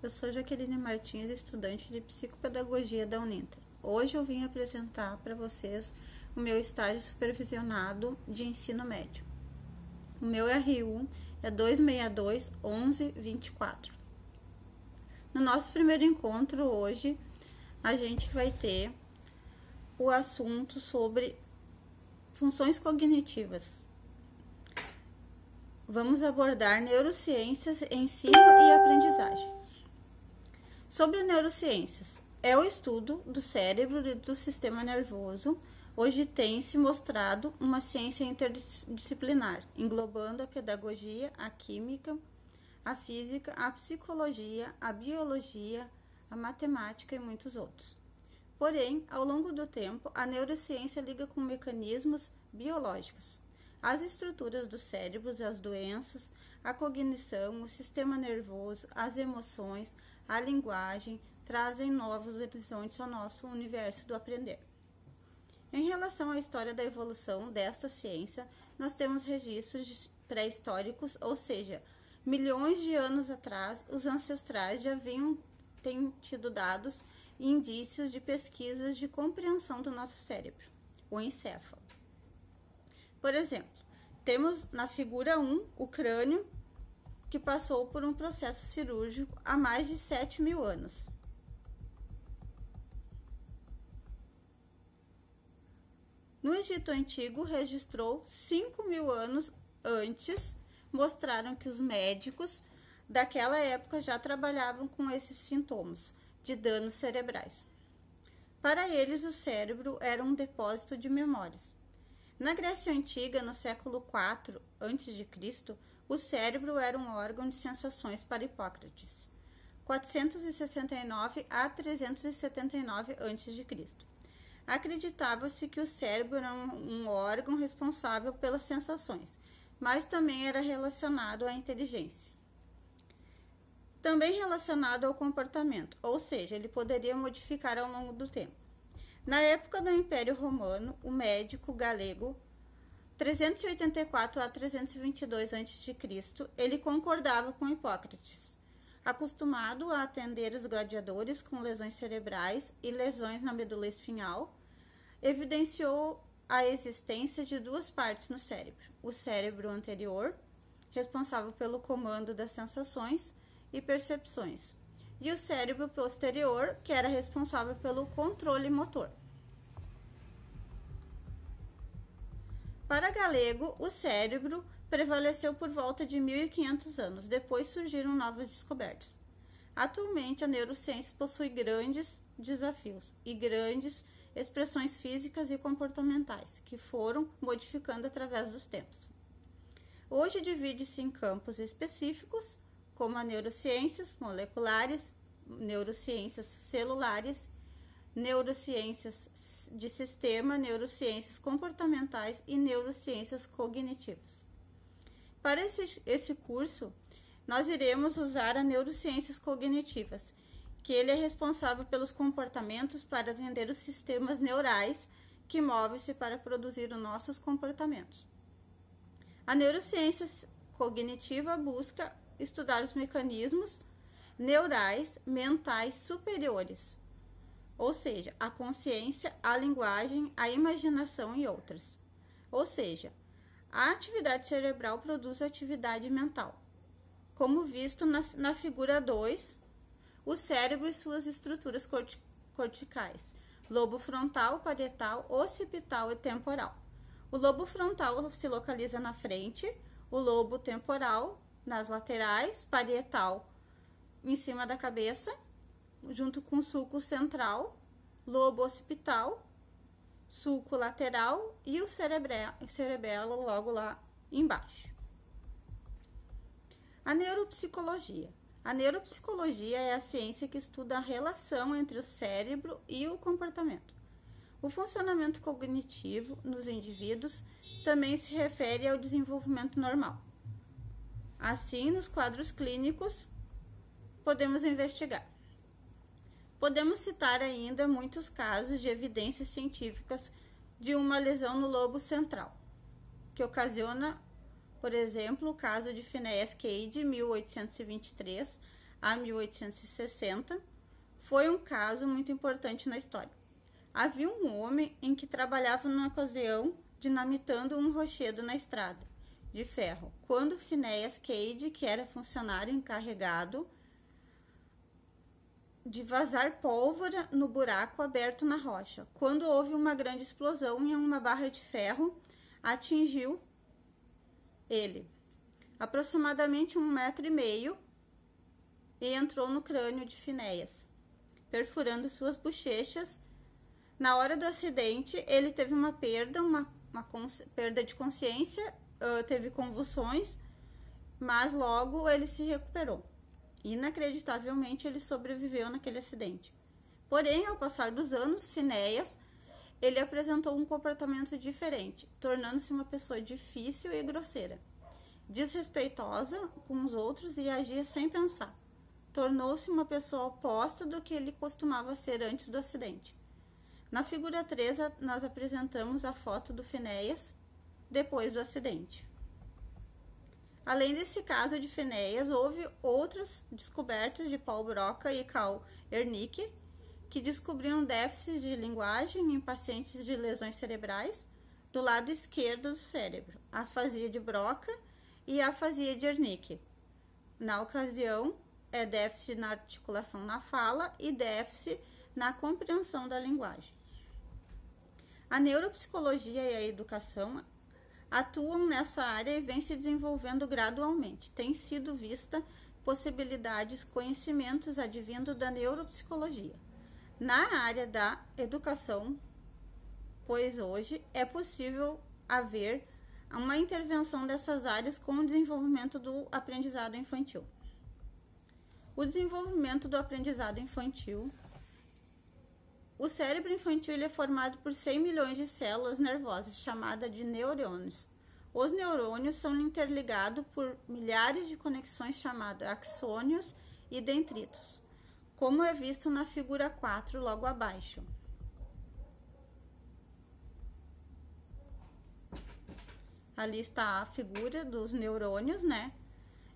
eu sou Jaqueline Martins, estudante de Psicopedagogia da Uninter. Hoje eu vim apresentar para vocês o meu estágio supervisionado de ensino médio. O meu RU é 262-1124. No nosso primeiro encontro hoje, a gente vai ter o assunto sobre funções cognitivas. Vamos abordar neurociências, ensino e aprendizagem. Sobre neurociências, é o estudo do cérebro e do sistema nervoso. Hoje tem se mostrado uma ciência interdisciplinar, englobando a pedagogia, a química, a física, a psicologia, a biologia, a matemática e muitos outros. Porém, ao longo do tempo, a neurociência liga com mecanismos biológicos. As estruturas do cérebro, as doenças, a cognição, o sistema nervoso, as emoções, a linguagem, trazem novos horizontes ao nosso universo do aprender. Em relação à história da evolução desta ciência, nós temos registros pré-históricos, ou seja, milhões de anos atrás, os ancestrais já têm tido dados e indícios de pesquisas de compreensão do nosso cérebro, o encéfalo. Por exemplo, temos na figura 1 o crânio, que passou por um processo cirúrgico há mais de 7.000 anos. No Egito Antigo, registrou 5.000 anos antes, mostraram que os médicos daquela época já trabalhavam com esses sintomas de danos cerebrais. Para eles, o cérebro era um depósito de memórias. Na Grécia Antiga, no século IV a.C., o cérebro era um órgão de sensações para Hipócrates, 469 a 379 a.C. Acreditava-se que o cérebro era um órgão responsável pelas sensações, mas também era relacionado à inteligência. Também relacionado ao comportamento, ou seja, ele poderia modificar ao longo do tempo. Na época do Império Romano, o médico galego, 384 a 322 a.C., ele concordava com Hipócrates. Acostumado a atender os gladiadores com lesões cerebrais e lesões na medula espinhal, evidenciou a existência de duas partes no cérebro: o cérebro anterior, responsável pelo comando das sensações e percepções, e o cérebro posterior, que era responsável pelo controle motor. Para Galego, o cérebro prevaleceu por volta de 1.500 anos, depois surgiram novas descobertas. Atualmente, a neurociência possui grandes desafios e grandes expressões físicas e comportamentais, que foram modificando através dos tempos. Hoje divide-se em campos específicos, como a neurociências moleculares, neurociências celulares, neurociências de sistema, neurociências comportamentais e neurociências cognitivas. Para esse curso, nós iremos usar a neurociências cognitivas, que ele é responsável pelos comportamentos para atender os sistemas neurais que movem-se para produzir os nossos comportamentos. A neurociência cognitiva busca estudar os mecanismos neurais mentais superiores, ou seja, a consciência, a linguagem, a imaginação e outras. Ou seja, a atividade cerebral produz atividade mental. Como visto na figura 2, o cérebro e suas estruturas corticais: lobo frontal, parietal, occipital e temporal. O lobo frontal se localiza na frente, o lobo temporal nas laterais, parietal em cima da cabeça, junto com o sulco central, lobo occipital, sulco lateral e o cerebelo logo lá embaixo. A neuropsicologia. A neuropsicologia é a ciência que estuda a relação entre o cérebro e o comportamento. O funcionamento cognitivo nos indivíduos também se refere ao desenvolvimento normal. Assim, nos quadros clínicos, podemos investigar. Podemos citar ainda muitos casos de evidências científicas de uma lesão no lobo central, que ocasiona, por exemplo, o caso de Phineas Cage, 1823, a 1860, foi um caso muito importante na história. Havia um homem em que trabalhava numa ocasião dinamitando um rochedo na estrada de ferro, quando Phineas Cady, que era funcionário encarregado de vazar pólvora no buraco aberto na rocha, quando houve uma grande explosão e uma barra de ferro atingiu ele, aproximadamente 1,5 metros, e entrou no crânio de Phineas, perfurando suas bochechas. Na hora do acidente, ele teve uma perda de consciência, teve convulsões, mas logo ele se recuperou. Inacreditavelmente, ele sobreviveu naquele acidente. Porém, ao passar dos anos, Phineas, ele apresentou um comportamento diferente, tornando-se uma pessoa difícil e grosseira, desrespeitosa com os outros e agia sem pensar. Tornou-se uma pessoa oposta do que ele costumava ser antes do acidente. Na figura 3, nós apresentamos a foto do Phineas depois do acidente. Além desse caso de Phineas, houve outras descobertas de Paul Broca e Carl Wernicke, que descobriram déficits de linguagem em pacientes de lesões cerebrais do lado esquerdo do cérebro, a afasia de Broca e a afasia de Wernicke. Na ocasião, é déficit na articulação na fala e déficit na compreensão da linguagem. A neuropsicologia e a educação atuam nessa área e vem se desenvolvendo gradualmente. Tem sido vista possibilidades, conhecimentos advindo da neuropsicologia na área da educação, pois hoje é possível haver uma intervenção dessas áreas com o desenvolvimento do aprendizado infantil. O desenvolvimento do aprendizado infantil. O cérebro infantil ele é formado por 100 milhões de células nervosas, chamadas de neurônios. Os neurônios são interligados por milhares de conexões chamadas axônios e dendritos, como é visto na figura 4, logo abaixo. Ali está a figura dos neurônios, né?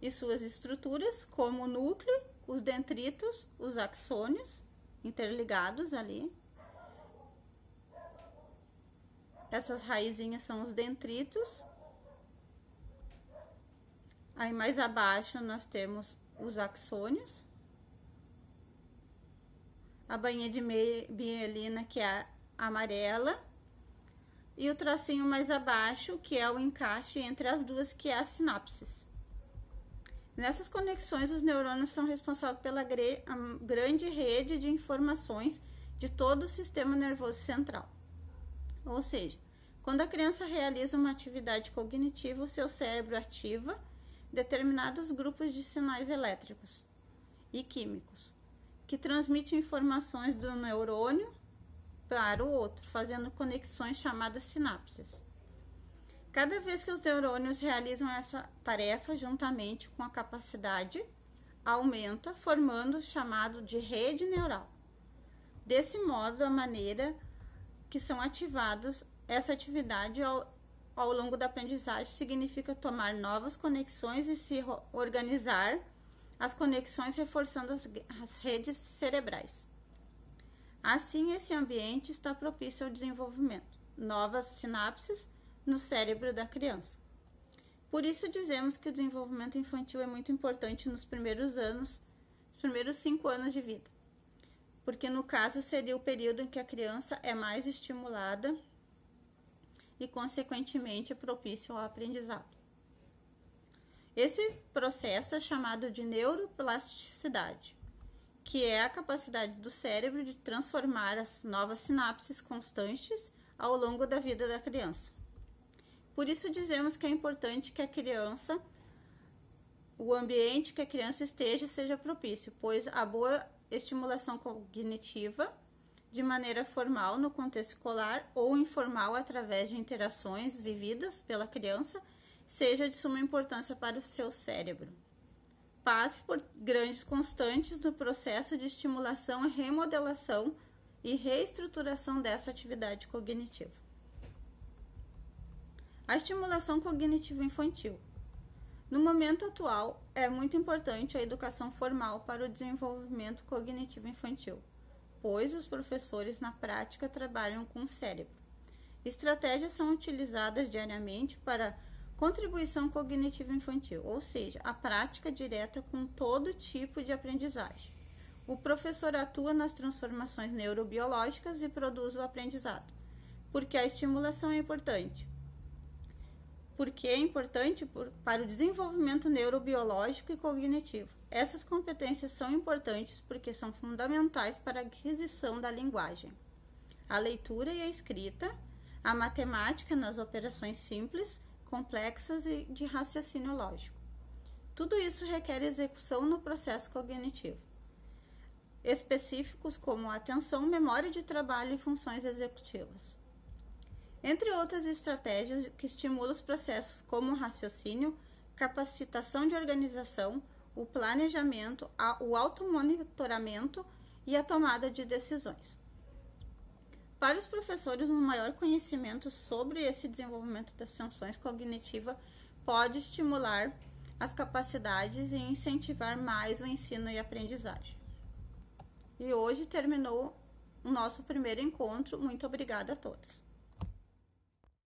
E suas estruturas, como o núcleo, os dendritos, os axônios, interligados ali. Essas raizinhas são os dendritos. Aí mais abaixo nós temos os axônios. A bainha de mielina, que é amarela. E o tracinho mais abaixo, que é o encaixe entre as duas, que é as sinapses. Nessas conexões, os neurônios são responsáveis pela grande rede de informações de todo o sistema nervoso central. Ou seja, quando a criança realiza uma atividade cognitiva, o seu cérebro ativa determinados grupos de sinais elétricos e químicos, que transmitem informações do neurônio para o outro, fazendo conexões chamadas sinapses. Cada vez que os neurônios realizam essa tarefa juntamente com a capacidade, aumenta, formando o chamado de rede neural. Desse modo, a maneira que são ativadas essa atividade ao longo da aprendizagem significa tomar novas conexões e se organizar as conexões, reforçando as redes cerebrais. Assim, esse ambiente está propício ao desenvolvimento de novas sinapses no cérebro da criança. Por isso dizemos que o desenvolvimento infantil é muito importante nos primeiros 5 anos de vida, porque no caso seria o período em que a criança é mais estimulada e consequentemente é propício ao aprendizado. Esse processo é chamado de neuroplasticidade, que é a capacidade do cérebro de transformar as novas sinapses constantes ao longo da vida da criança. Por isso dizemos que é importante que o ambiente que a criança esteja seja propício, pois a boa estimulação cognitiva, de maneira formal no contexto escolar ou informal através de interações vividas pela criança, seja de suma importância para o seu cérebro. Passe por grandes constantes no processo de estimulação e remodelação e reestruturação dessa atividade cognitiva. A estimulação cognitiva infantil. No momento atual, é muito importante a educação formal para o desenvolvimento cognitivo infantil, pois os professores na prática trabalham com o cérebro. Estratégias são utilizadas diariamente para contribuição cognitiva infantil, ou seja, a prática direta com todo tipo de aprendizagem. O professor atua nas transformações neurobiológicas e produz o aprendizado. Porque a estimulação é importante? Porque é importante para o desenvolvimento neurobiológico e cognitivo. Essas competências são importantes porque são fundamentais para a aquisição da linguagem, a leitura e a escrita, a matemática nas operações simples, complexas e de raciocínio lógico. Tudo isso requer execução no processo cognitivo, específicos como atenção, memória de trabalho e funções executivas. Entre outras estratégias que estimulam os processos como o raciocínio, capacitação de organização, o planejamento, o automonitoramento e a tomada de decisões. Para os professores, um maior conhecimento sobre esse desenvolvimento das funções cognitivas pode estimular as capacidades e incentivar mais o ensino e aprendizagem. E hoje terminou o nosso primeiro encontro. Muito obrigada a todos.